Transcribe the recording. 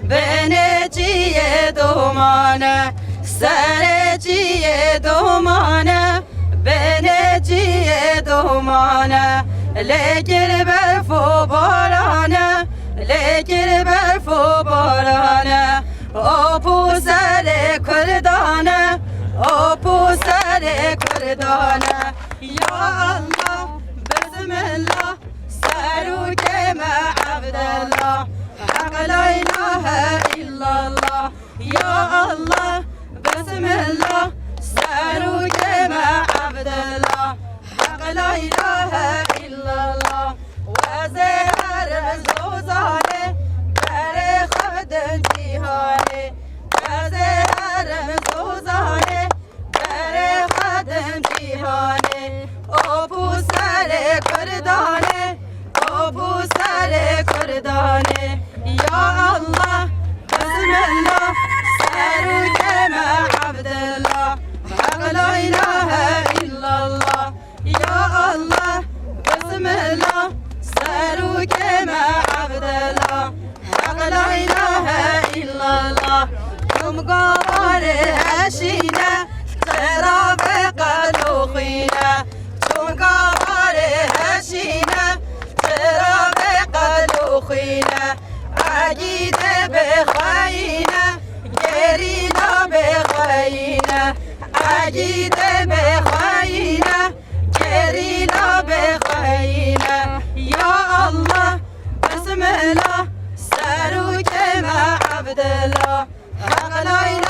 بنجی دومانه سرجی دومانه بنجی دومانه لگر برفو بارانه لگر برفو بارانه آپو سر کردانه آپو سر کردانه یا الله بسم الله سروک مع عبدالله حق لا اله الا الله یا الله بسم الله سروک مع عبدالله حق لا اله الا الله وزهر زوزانه بر خد جیهانه وزهر زوزانه بر خد جیهانه آبو سر کردانه آبو سر کردانه یا الله بسم الله سروک مع عبدالله حق لا اله الا الله یا الله بسم الله سروک مع عبدالله حق لا اله الا الله کم گوار هشینه خراب قلو خینه چون گوار هشینه خراب قلو خینه عجیده بخاینه گرینا بخاینه عجیده بخاینه گرینا بخاینه یا الله بسم الله سروک مع عبدالله حق لا اله